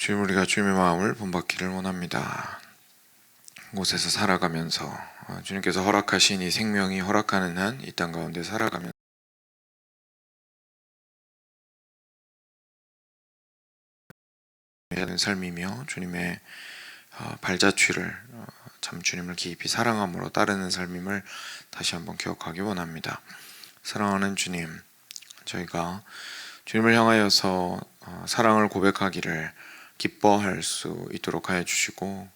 주님, 우리가 주님의 마음을 본받기를 원합니다. 곳에서 살아가면서 주님께서 허락하신 이 생명이 허락하는 한 이 땅 가운데 살아가면서 해야 하는 삶이며 주님의 발자취를 참 주님을 깊이 사랑함으로 따르는 삶임을 다시 한번 기억하기 원합니다. 사랑하는 주님, 저희가 주님을 향하여서 사랑을 고백하기를 기뻐할 수 있도록 하여 주시고,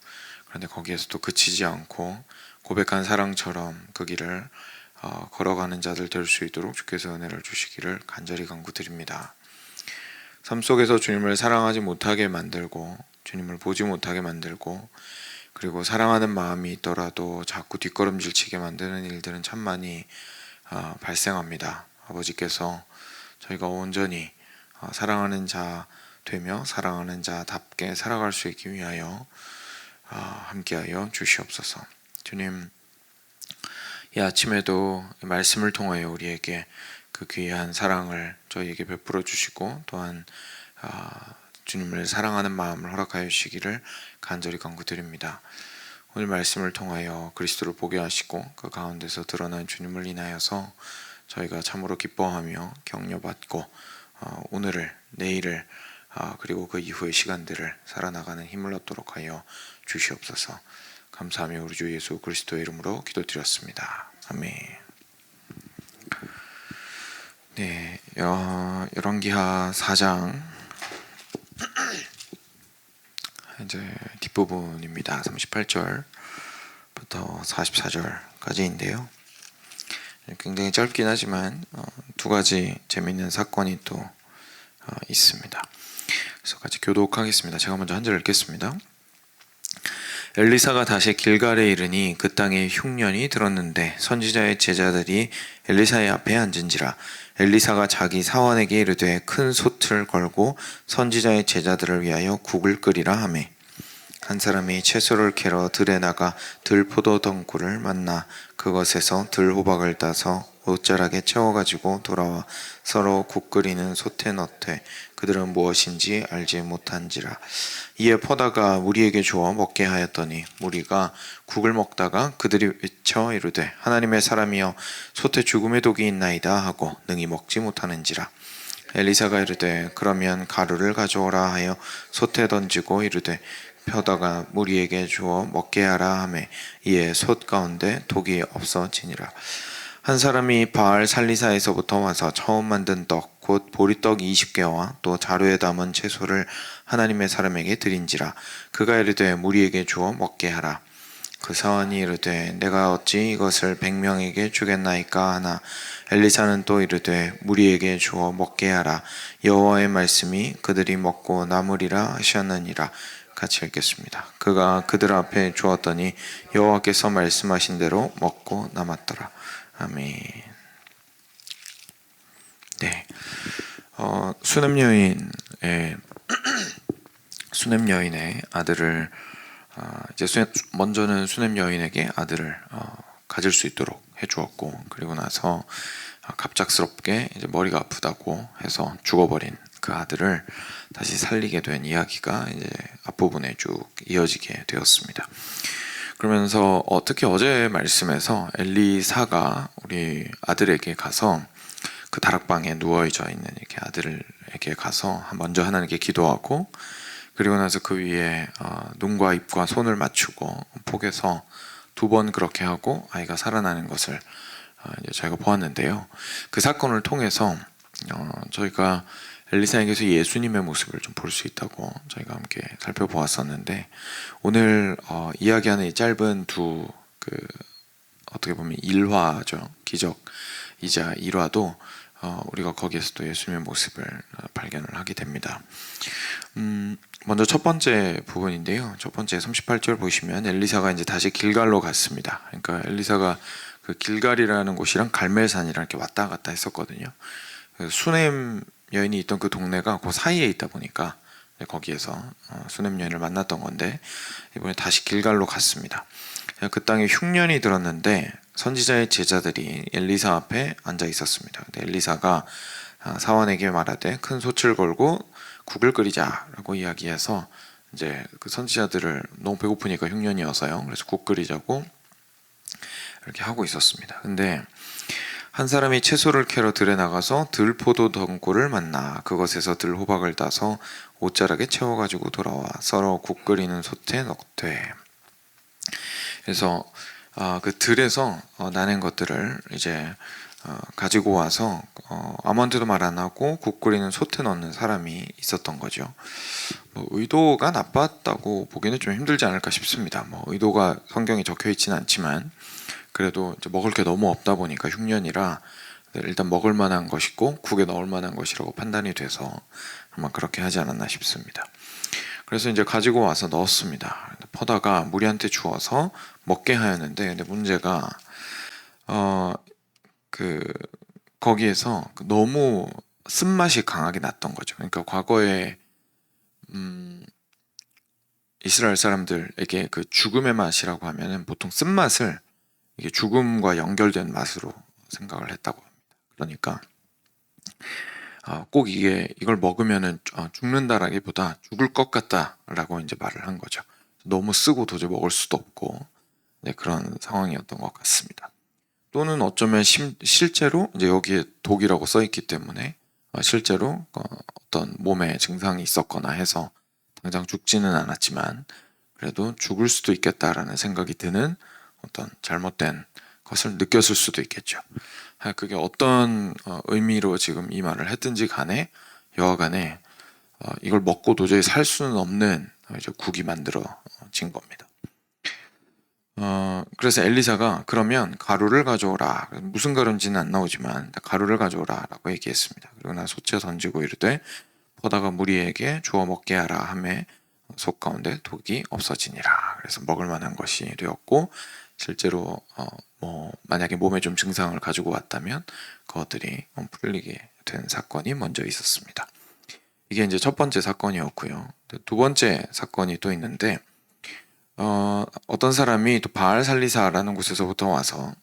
그런데 거기에서도 그치지 않고 고백한 사랑처럼 그 길을 걸어가는 자들 될 수 있도록 주께서 은혜를 주시기를 간절히 간구드립니다. 삶 속에서 주님을 사랑하지 못하게 만들고 주님을 보지 못하게 만들고, 그리고 사랑하는 마음이 있더라도 자꾸 뒷걸음질 치게 만드는 일들은 참 많이 발생합니다. 아버지께서 저희가 온전히 사랑하는 자 되며 사랑하는 자답게 살아갈 수 있기 위하여 함께하여 주시옵소서. 주님, 이 아침에도 말씀을 통하여 우리에게 그 귀한 사랑을 저희에게 베풀어 주시고, 또한 주님을 사랑하는 마음을 허락하여 주시기를 간절히 간구드립니다. 오늘 말씀을 통하여 그리스도를 보게 하시고 그 가운데서 드러난 주님을 인하여서 저희가 참으로 기뻐하며 격려받고 오늘을, 내일을, 그리고 그 이후의 시간들을 살아나가는 힘을 얻도록 하여 주시옵소서. 감사하며 우리 주 예수 그리스도의 이름으로 기도드렸습니다. 아멘. 네, 열왕기하 4장 이제 뒷부분입니다. 38절부터 44절까지인데요. 굉장히 짧긴 하지만 두 가지 재미있는 사건이 또 있습니다. 그래서 같이 교독하겠습니다. 제가 먼저 한 절 읽겠습니다. 엘리사가 다시 길갈에 이르니 그 땅에 흉년이 들었는데 선지자의 제자들이 엘리사의 앞에 앉은지라. 엘리사가 자기 사원에게 이르되 큰 솥을 걸고 선지자의 제자들을 위하여 국을 끓이라 하매, 한 사람이 채소를 캐러 들에 나가 들포도 덩굴을 만나 그것에서 들호박을 따서 옷자락에 채워가지고 돌아와 서로 국 끓이는 솥에 넣되 그들은 무엇인지 알지 못한지라. 이에 퍼다가 무리에게 주어 먹게 하였더니 무리가 국을 먹다가 그들이 외쳐 이르되 하나님의 사람이여 솥에 죽음의 독이 있나이다 하고 능히 먹지 못하는지라. 엘리사가 이르되 그러면 가루를 가져오라 하여 솥에 던지고 이르되 펴다가 무리에게 주어 먹게 하라 하매 이에 솥 가운데 독이 없어지니라. 한 사람이 바알 살리사에서부터 와서 처음 만든 떡 곧 보리떡 20개와 또 자루에 담은 채소를 하나님의 사람에게 드린지라. 그가 이르되 무리에게 주어 먹게 하라. 그 사원이 이르되 내가 어찌 이것을 100명에게 주겠나이까 하나 엘리사는 또 이르되 무리에게 주어 먹게 하라. 여호와의 말씀이 그들이 먹고 남으리라 하셨느니라. 같이 읽겠습니다. 그가 그들 앞에 주었더니 여호와께서 말씀하신 대로 먹고 남았더라. 아멘. 네, 수냄 여인의 아들을 이제 먼저는 수냄 여인에게 아들을 가질 수 있도록 해주었고, 그리고 나서 갑작스럽게 이제 머리가 아프다고 해서 죽어버린 그 아들을 다시 살리게 된 이야기가 이제 앞부분에 쭉 이어지게 되었습니다. 그러면서 특히 어제 말씀에서 엘리사가 우리 아들에게 가서 그 다락방에 누워져 있는 이렇게 아들에게 가서 먼저 하나님께 기도하고, 그리고 나서 그 위에 눈과 입과 손을 맞추고 폭에서 2번 그렇게 하고 아이가 살아나는 것을 이제 저희가 보았는데요. 그 사건을 통해서 저희가 엘리사에게서 예수님의 모습을 좀 볼 수 있다고 저희가 함께 살펴보았었는데, 오늘 이야기하는 이 짧은 어떻게 보면 일화죠. 기적이자 일화도 우리가 거기에서 또 예수님의 모습을 발견을 하게 됩니다. 먼저 첫 번째 부분인데요. 첫 번째 38절 보시면 엘리사가 이제 다시 길갈로 갔습니다. 그러니까 엘리사가 그 길갈이라는 곳이랑 갈멜산이랑 이렇게 왔다 갔다 했었거든요. 수냄 여인이 있던 그 동네가 그 사이에 있다 보니까 거기에서 수냄 여인을 만났던 건데, 이번에 다시 길갈로 갔습니다. 그 땅에 흉년이 들었는데 선지자의 제자들이 엘리사 앞에 앉아 있었습니다. 근데 엘리사가 사원에게 말하되 큰 솥을 걸고 국을 끓이자라고 이야기해서 이제 그 선지자들을 너무 배고프니까 흉년이어서요. 그래서 국 끓이자고 이렇게 하고 있었습니다. 근데 한 사람이 채소를 캐러 들에 나가서 들포도 덩굴을 만나 그것에서 들호박을 따서 옷자락에 채워가지고 돌아와 썰어 국 끓이는 솥에 넣되. 그래서 그 들에서 나낸 것들을 이제 가지고 와서 아무한테도 말 안 하고 국 끓이는 솥에 넣는 사람이 있었던 거죠. 뭐 의도가 나빴다고 보기는 좀 힘들지 않을까 싶습니다. 뭐 의도가 성경에 적혀 있지는 않지만 그래도 이제 먹을 게 너무 없다 보니까 흉년이라 일단 먹을 만한 것이고 국에 넣을 만한 것이라고 판단이 돼서 아마 그렇게 하지 않았나 싶습니다. 그래서 이제 가지고 와서 넣었습니다. 퍼다가 무리한테 주어서 먹게 하였는데, 근데 문제가 거기에서 너무 쓴맛이 강하게 났던 거죠. 그러니까 과거에 이스라엘 사람들에게 그 죽음의 맛이라고 하면은 보통 쓴맛을 이게 죽음과 연결된 맛으로 생각을 했다고 합니다. 그러니까 꼭 이걸 먹으면은 죽는다라기보다 죽을 것 같다라고 이제 말을 한 거죠. 너무 쓰고 도저히 먹을 수도 없고 그런 상황이었던 것 같습니다. 또는 어쩌면 실제로 이제 여기에 독이라고 써 있기 때문에 실제로 어떤 몸에 증상이 있었거나 해서 당장 죽지는 않았지만 그래도 죽을 수도 있겠다라는 생각이 드는 어떤 잘못된 것을 느꼈을 수도 있겠죠. 그게 어떤 의미로 지금 이 말을 했든지 간에 여하간에 이걸 먹고 도저히 살 수는 없는 이제 국이 만들어진 겁니다. 그래서 엘리사가 그러면 가루를 가져오라. 무슨 가루인지는 안 나오지만 가루를 가져오라 라고 얘기했습니다. 그리고 나 솥에 던지고 이르되 퍼다가 무리에게 주어 먹게 하라 하매 솥 가운데 독이 없어지니라. 그래서 먹을 만한 것이 되었고 실제로 뭐 만약에 몸에 좀 증상을 가지고 왔다면 그것들이 풀리게 된 사건이 먼저 있었습니다. 이게 이제 첫 번째 사건이었고요. 두 번째 사건이 또 있는데 어떤 사람이 또 바알살리사라는 곳에서부터 와서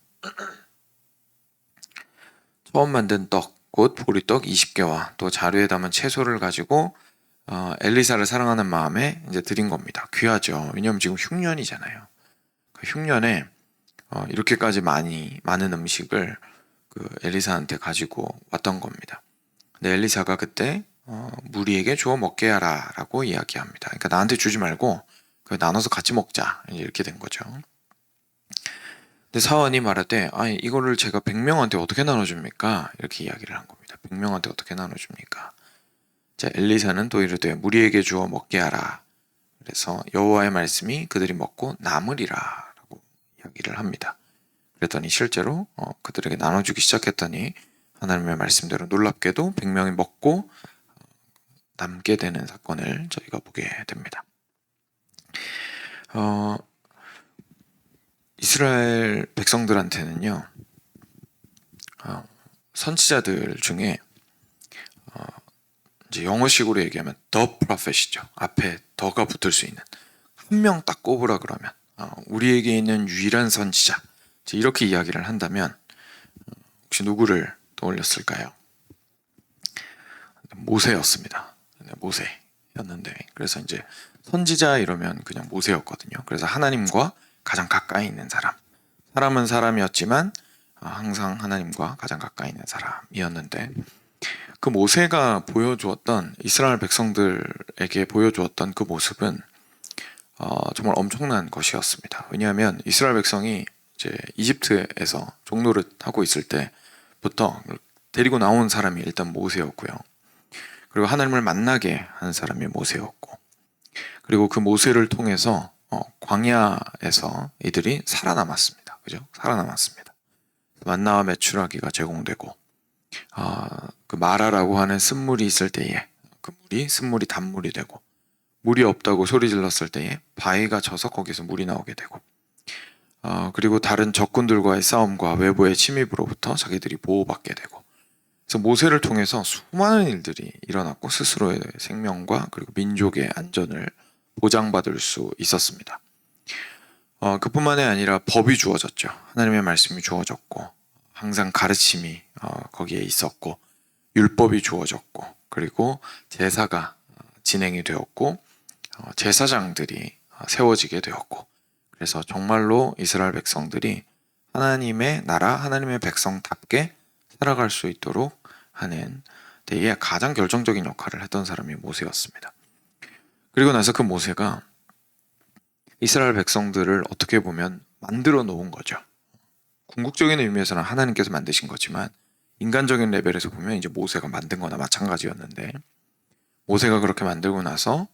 처음 만든 떡, 곧 보리떡 20개와 또 자루에 담은 채소를 가지고 엘리사를 사랑하는 마음에 이제 드린 겁니다. 귀하죠. 왜냐하면 지금 흉년이잖아요. 그 흉년에 이렇게까지 많은 음식을 그 엘리사한테 가지고 왔던 겁니다. 근데 엘리사가 그때 무리에게 주어 먹게 하라 라고 이야기합니다. 그러니까 나한테 주지 말고 나눠서 같이 먹자 이렇게 된 거죠. 근데 사원이 말하되 이거를 제가 100명한테 어떻게 나눠줍니까? 이렇게 이야기를 한 겁니다. 100명한테 어떻게 나눠줍니까? 자, 엘리사는 또 이르되 무리에게 주어 먹게 하라. 그래서 여호와의 말씀이 그들이 먹고 남으리라 라고 이야기를 합니다. 그랬더니 실제로 그들에게 나눠주기 시작했더니 하나님의 말씀대로 놀랍게도 100명이 먹고 남게 되는 사건을 저희가 보게 됩니다. 이스라엘 백성들한테는요, 선지자들 중에 이제 영어식으로 얘기하면 the prophet이죠. 앞에 더가 붙을 수 있는 한 명 딱 꼽으라 그러면 우리에게 있는 유일한 선지자 이렇게 이야기를 한다면 혹시 누구를 떠올렸을까요? 모세였습니다. 모세였는데 그래서 이제 선지자 이러면 그냥 모세였거든요. 그래서 하나님과 가장 가까이 있는 사람은 사람이었지만 항상 하나님과 가장 가까이 있는 사람이었는데 그 모세가 보여주었던 이스라엘 백성들에게 보여주었던 그 모습은 정말 엄청난 것이었습니다. 왜냐하면 이스라엘 백성이 이제 이집트에서 종노릇 하고 있을 때부터 데리고 나온 사람이 일단 모세였고요. 그리고 하나님을 만나게 한 사람이 모세였고, 그리고 그 모세를 통해서 광야에서 이들이 살아남았습니다. 그죠? 살아남았습니다. 만나와 메추라기가 제공되고, 그 마라라고 하는 쓴물이 있을 때에 그 쓴물이 단물이 되고, 물이 없다고 소리 질렀을 때에 바위가 져서 거기서 물이 나오게 되고, 그리고 다른 적군들과의 싸움과 외부의 침입으로부터 자기들이 보호받게 되고, 그래서 모세를 통해서 수많은 일들이 일어났고 스스로의 생명과 그리고 민족의 안전을 보장받을 수 있었습니다. 그뿐만이 아니라 법이 주어졌죠. 하나님의 말씀이 주어졌고 항상 가르침이 거기에 있었고 율법이 주어졌고 그리고 제사가 진행이 되었고 제사장들이 세워지게 되었고, 그래서 정말로 이스라엘 백성들이 하나님의 나라, 하나님의 백성답게 살아갈 수 있도록 하는 데에 가장 결정적인 역할을 했던 사람이 모세였습니다. 그리고 나서 그 모세가 이스라엘 백성들을 어떻게 보면 만들어 놓은 거죠. 궁극적인 의미에서는 하나님께서 만드신 거지만 인간적인 레벨에서 보면 이제 모세가 만든 거나 마찬가지였는데, 모세가 그렇게 만들고 나서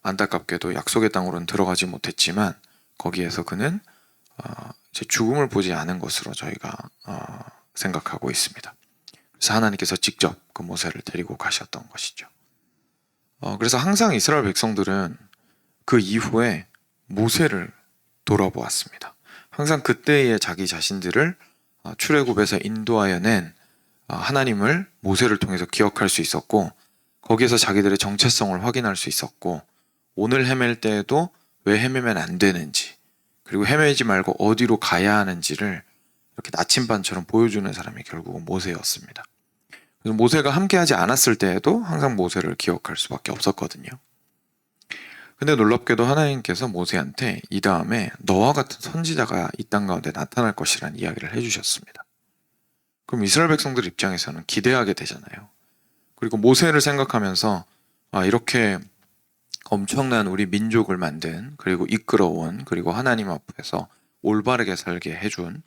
안타깝게도 약속의 땅으로는 들어가지 못했지만 거기에서 그는 이제 죽음을 보지 않은 것으로 저희가 생각하고 있습니다. 그래서 하나님께서 직접 그 모세를 데리고 가셨던 것이죠. 그래서 항상 이스라엘 백성들은 그 이후에 모세를 돌아보았습니다. 항상 그때의 자기 자신들을 출애굽에서 인도하여 낸 하나님을 모세를 통해서 기억할 수 있었고, 거기에서 자기들의 정체성을 확인할 수 있었고, 오늘 헤맬 때에도 왜 헤매면 안 되는지, 그리고 헤매지 말고 어디로 가야 하는지를 이렇게 나침반처럼 보여주는 사람이 결국은 모세였습니다. 그래서 모세가 함께하지 않았을 때에도 항상 모세를 기억할 수밖에 없었거든요. 근데 놀랍게도 하나님께서 모세한테 이 다음에 너와 같은 선지자가 이 땅 가운데 나타날 것이라는 이야기를 해주셨습니다. 그럼 이스라엘 백성들 입장에서는 기대하게 되잖아요. 그리고 모세를 생각하면서 이렇게 엄청난 우리 민족을 만든, 그리고 이끌어온, 그리고 하나님 앞에서 올바르게 살게 해준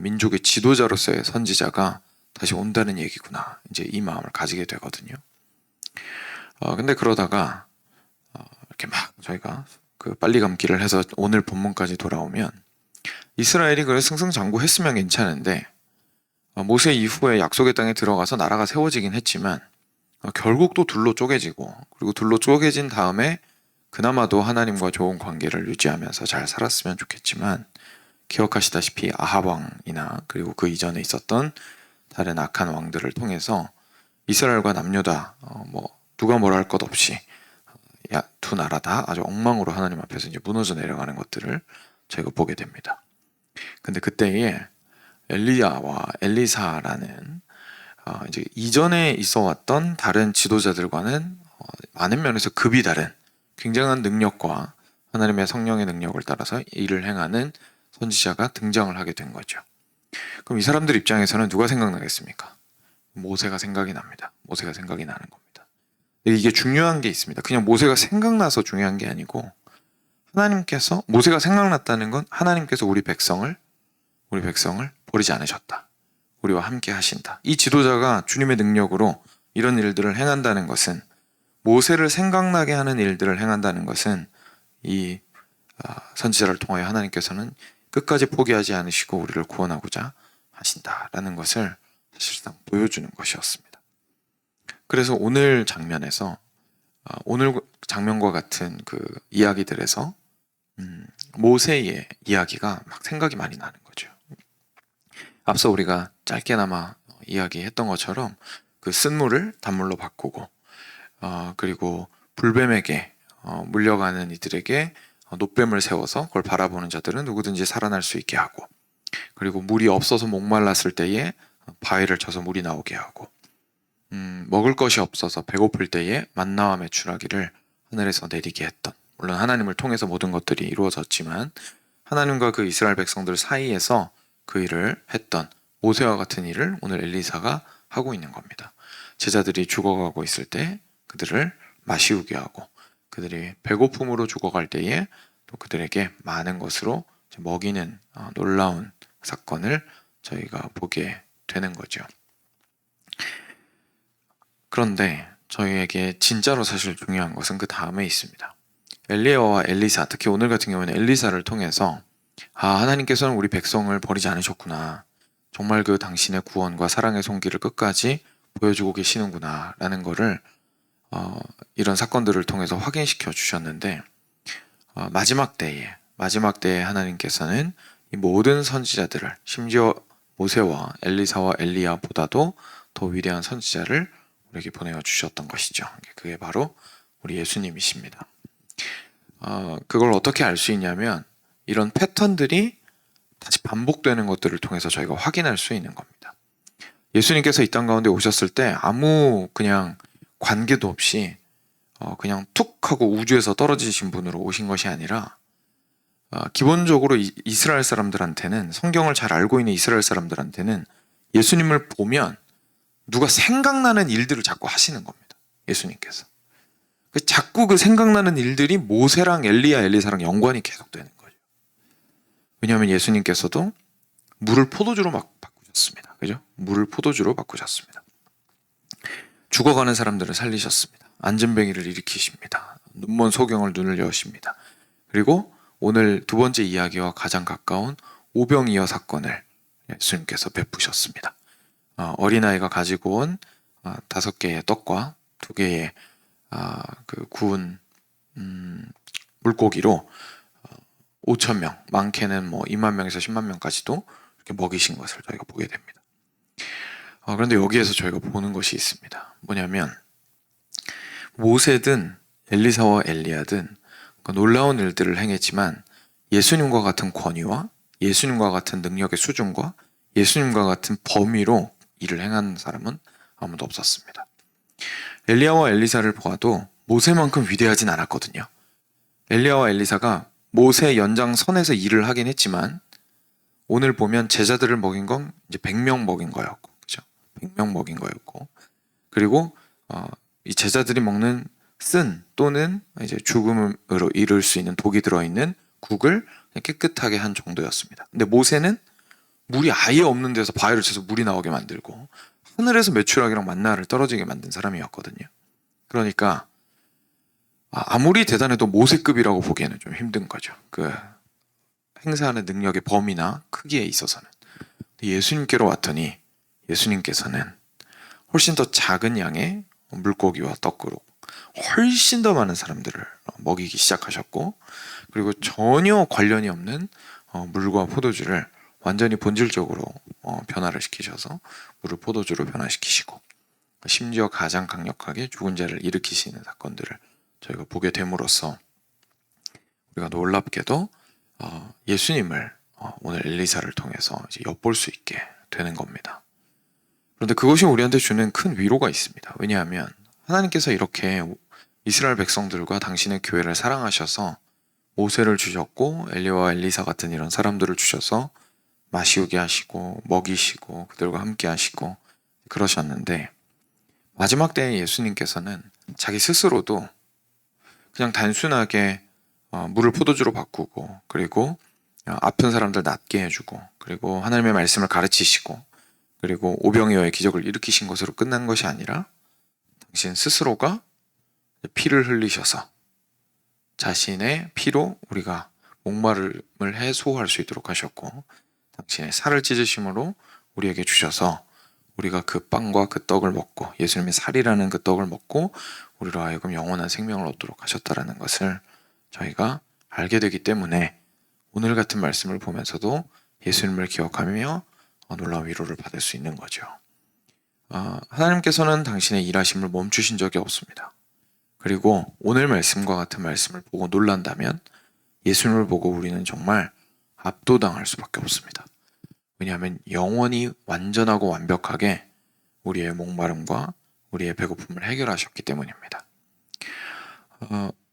민족의 지도자로서의 선지자가 다시 온다는 얘기구나, 이제 이 마음을 가지게 되거든요. 근데 그러다가 이렇게 막 저희가 그 빨리 감기를 해서 오늘 본문까지 돌아오면, 이스라엘이 그래 승승장구했으면 괜찮은데 모세 이후에 약속의 땅에 들어가서 나라가 세워지긴 했지만 결국 또 둘로 쪼개지고, 그리고 둘로 쪼개진 다음에 그나마도 하나님과 좋은 관계를 유지하면서 잘 살았으면 좋겠지만, 기억하시다시피 아합 왕이나 그리고 그 이전에 있었던 다른 악한 왕들을 통해서 이스라엘과 남유다 누가 뭐라 할 것 없이 두 나라 다 아주 엉망으로 하나님 앞에서 이제 무너져 내려가는 것들을 저희가 보게 됩니다. 근데 그때에 엘리야와 엘리사라는 이제 이전에 있어 왔던 다른 지도자들과는 많은 면에서 급이 다른 굉장한 능력과 하나님의 성령의 능력을 따라서 일을 행하는 선지자가 등장을 하게 된 거죠. 그럼 이 사람들 입장에서는 누가 생각나겠습니까? 모세가 생각이 납니다. 모세가 생각이 나는 겁니다. 이게 중요한 게 있습니다. 그냥 모세가 생각나서 중요한 게 아니고, 하나님께서, 모세가 생각났다는 건 하나님께서 우리 백성을 버리지 않으셨다, 우리와 함께 하신다, 이 지도자가 주님의 능력으로 이런 일들을 행한다는 것은, 모세를 생각나게 하는 일들을 행한다는 것은 이 선지자를 통하여 하나님께서는 끝까지 포기하지 않으시고 우리를 구원하고자 하신다라는 것을 사실상 보여주는 것이었습니다. 그래서 오늘 장면에서 오늘 장면과 같은 그 이야기들에서 모세의 이야기가 막 생각이 많이 나는 거죠. 앞서 우리가 짧게나마 이야기했던 것처럼 그 쓴물을 단물로 바꾸고, 그리고 불뱀에게 물려가는 이들에게 놋뱀을 세워서 그걸 바라보는 자들은 누구든지 살아날 수 있게 하고, 그리고 물이 없어서 목말랐을 때에 바위를 쳐서 물이 나오게 하고, 먹을 것이 없어서 배고플 때에 만나와 메추라기를 하늘에서 내리게 했던, 물론 하나님을 통해서 모든 것들이 이루어졌지만 하나님과 그 이스라엘 백성들 사이에서 그 일을 했던 모세와 같은 일을 오늘 엘리사가 하고 있는 겁니다. 제자들이 죽어가고 있을 때 그들을 마시우게 하고, 그들이 배고픔으로 죽어갈 때에 또 그들에게 많은 것으로 먹이는 놀라운 사건을 저희가 보게 되는 거죠. 그런데 저희에게 진짜로 사실 중요한 것은 그 다음에 있습니다. 엘리야와 엘리사, 특히 오늘 같은 경우는 엘리사를 통해서 하나님께서는 우리 백성을 버리지 않으셨구나, 정말 그 당신의 구원과 사랑의 손길을 끝까지 보여주고 계시는구나 라는 거를 이런 사건들을 통해서 확인시켜 주셨는데, 마지막 때에 하나님께서는 이 모든 선지자들을, 심지어 모세와 엘리사와 엘리야보다도 더 위대한 선지자를 우리에게 보내어 주셨던 것이죠. 그게 바로 우리 예수님이십니다. 그걸 어떻게 알 수 있냐면, 이런 패턴들이 다시 반복되는 것들을 통해서 저희가 확인할 수 있는 겁니다. 예수님께서 이 땅 가운데 오셨을 때 아무 그냥 관계도 없이 그냥 툭 하고 우주에서 떨어지신 분으로 오신 것이 아니라 기본적으로 이스라엘 사람들한테는, 성경을 잘 알고 있는 이스라엘 사람들한테는 예수님을 보면 누가 생각나는 일들을 자꾸 하시는 겁니다. 예수님께서. 자꾸 그 생각나는 일들이 모세랑 엘리야, 엘리사랑 연관이 계속되는 거죠. 왜냐하면 예수님께서도 물을 포도주로 막 바꾸셨습니다. 그죠? 물을 포도주로 바꾸셨습니다. 죽어가는 사람들을 살리셨습니다. 안전뱅이를 일으키십니다. 눈먼 소경을 눈을 여십니다. 그리고 오늘 두 번째 이야기와 가장 가까운 오병이어 사건을 예수님께서 베푸셨습니다. 어린아이가 가지고 온 5개의 떡과 2개의 그 구운 물고기로 5,000명, 많게는 뭐 2만 명에서 10만 명까지도 이렇게 먹이신 것을 저희가 보게 됩니다. 그런데 여기에서 저희가 보는 것이 있습니다. 뭐냐면 모세든 엘리사와 엘리야든 놀라운 일들을 행했지만 예수님과 같은 권위와 예수님과 같은 능력의 수준과 예수님과 같은 범위로 일을 행한 사람은 아무도 없었습니다. 엘리야와 엘리사를 보아도 모세만큼 위대하진 않았거든요. 엘리야와 엘리사가 모세 연장선에서 일을 하긴 했지만 오늘 보면 제자들을 먹인 건 이제 100명 먹인 거였고, 그죠? 100명 먹인 거였고, 그리고 이 제자들이 먹는 쓴 또는 이제 죽음으로 이를 수 있는 독이 들어있는 국을 깨끗하게 한 정도였습니다. 근데 모세는 물이 아예 없는 데서 바위를 쳐서 물이 나오게 만들고 하늘에서 메추라기랑 만나를 떨어지게 만든 사람이었거든요. 그러니까 아무리 대단해도 모세급이라고 보기에는 좀 힘든 거죠. 그 행사하는 능력의 범위나 크기에 있어서는. 예수님께로 왔더니 예수님께서는 훨씬 더 작은 양의 물고기와 떡으로 훨씬 더 많은 사람들을 먹이기 시작하셨고, 그리고 전혀 관련이 없는 물과 포도주를 완전히 본질적으로 변화를 시키셔서 물을 포도주로 변화시키시고, 심지어 가장 강력하게 죽은 자를 일으키시는 사건들을 저희가 보게 됨으로써 우리가 놀랍게도 예수님을 오늘 엘리사를 통해서 이제 엿볼 수 있게 되는 겁니다. 그런데 그것이 우리한테 주는 큰 위로가 있습니다. 왜냐하면 하나님께서 이렇게 이스라엘 백성들과 당신의 교회를 사랑하셔서 모세를 주셨고 엘리야와 엘리사 같은 이런 사람들을 주셔서 마시우게 하시고 먹이시고 그들과 함께 하시고 그러셨는데, 마지막 때에 예수님께서는 자기 스스로도 그냥 단순하게 물을 포도주로 바꾸고, 그리고 아픈 사람들 낫게 해주고, 그리고 하나님의 말씀을 가르치시고, 그리고 오병이어의 기적을 일으키신 것으로 끝난 것이 아니라 당신 스스로가 피를 흘리셔서 자신의 피로 우리가 목마름을 해소할 수 있도록 하셨고, 당신의 살을 찢으심으로 우리에게 주셔서 우리가 그 빵과 그 떡을 먹고 예수님의 살이라는 그 떡을 먹고 우리로 하여금 영원한 생명을 얻도록 하셨다라는 것을 저희가 알게 되기 때문에 오늘 같은 말씀을 보면서도 예수님을 기억하며 놀라운 위로를 받을 수 있는 거죠. 하나님께서는 당신의 일하심을 멈추신 적이 없습니다. 그리고 오늘 말씀과 같은 말씀을 보고 놀란다면 예수님을 보고 우리는 정말 압도당할 수밖에 없습니다. 왜냐하면 영원히 완전하고 완벽하게 우리의 목마름과 우리의 배고픔을 해결하셨기 때문입니다.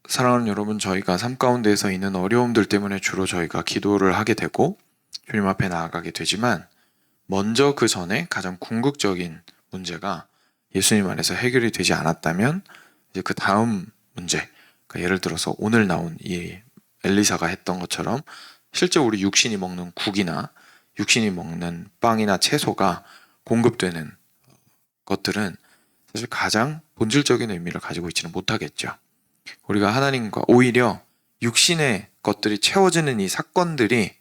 사랑하는 여러분, 저희가 삶 가운데에서 있는 어려움들 때문에 주로 저희가 기도를 하게 되고 주님 앞에 나아가게 되지만, 먼저 그 전에 가장 궁극적인 문제가 예수님 안에서 해결이 되지 않았다면 이제 그 다음 문제, 그러니까 예를 들어서 오늘 나온 이 엘리사가 했던 것처럼 실제 우리 육신이 먹는 국이나 육신이 먹는 빵이나 채소가 공급되는 것들은 사실 가장 본질적인 의미를 가지고 있지는 못하겠죠. 우리가 하나님과 오히려 육신의 것들이 채워지는 이 사건들이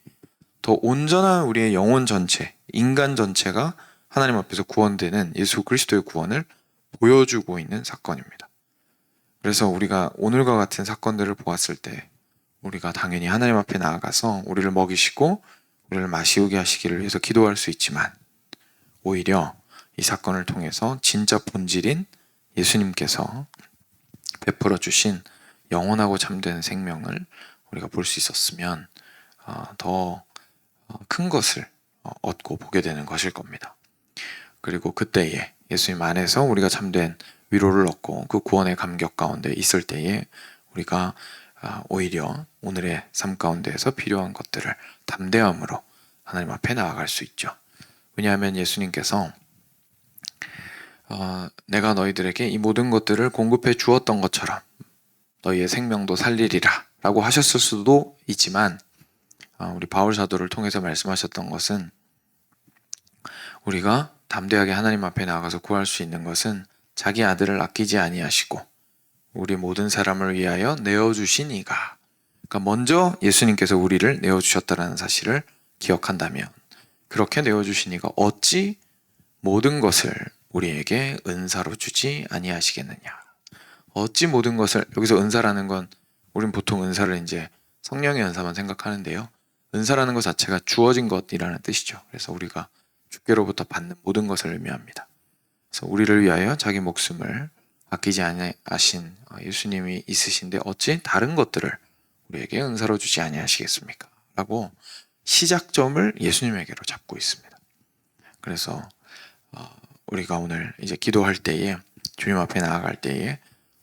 더 온전한 우리의 영혼 전체, 인간 전체가 하나님 앞에서 구원되는 예수 그리스도의 구원을 보여주고 있는 사건입니다. 그래서 우리가 오늘과 같은 사건들을 보았을 때 우리가 당연히 하나님 앞에 나아가서 우리를 먹이시고 우리를 마시우게 하시기를 위해서 기도할 수 있지만, 오히려 이 사건을 통해서 진짜 본질인 예수님께서 베풀어 주신 영원하고 참된 생명을 우리가 볼 수 있었으면 더 큰 것을 얻고 보게 되는 것일 겁니다. 그리고 그때에 예수님 안에서 우리가 참된 위로를 얻고 그 구원의 감격 가운데 있을 때에 우리가 오히려 오늘의 삶 가운데에서 필요한 것들을 담대함으로 하나님 앞에 나아갈 수 있죠. 왜냐하면 예수님께서 내가 너희들에게 이 모든 것들을 공급해 주었던 것처럼 너희의 생명도 살리리라 라고 하셨을 수도 있지만 우리 바울 사도를 통해서 말씀하셨던 것은 우리가 담대하게 하나님 앞에 나아가서 구할 수 있는 것은 자기 아들을 아끼지 아니하시고 우리 모든 사람을 위하여 내어주신 이가, 그러니까 먼저 예수님께서 우리를 내어주셨다는 사실을 기억한다면 그렇게 내어주신 이가 어찌 모든 것을 우리에게 은사로 주지 아니하시겠느냐. 어찌 모든 것을, 여기서 은사라는 건 우린 보통 은사를 이제 성령의 은사만 생각하는데요. 은사라는 것 자체가 주어진 것이라는 뜻이죠. 그래서 우리가 주께로부터 받는 모든 것을 의미합니다. 그래서 우리를 위하여 자기 목숨을 아끼지 아니하신 예수님이 있으신데 어찌 다른 것들을 우리에게 은사로 주지 아니하시겠습니까? 라고 시작점을 예수님에게로 잡고 있습니다. 그래서 우리가 오늘 이제 기도할 때에, 주님 앞에 나아갈 때에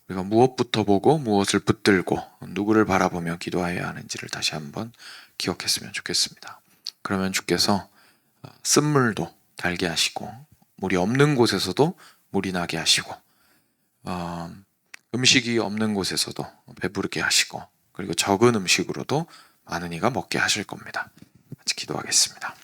우리가 무엇부터 보고 무엇을 붙들고 누구를 바라보며 기도해야 하는지를 다시 한번 기억했으면 좋겠습니다. 그러면 주께서 쓴물도 달게 하시고 물이 없는 곳에서도 물이 나게 하시고 음식이 없는 곳에서도 배부르게 하시고 그리고 적은 음식으로도 많은 이가 먹게 하실 겁니다. 같이 기도하겠습니다.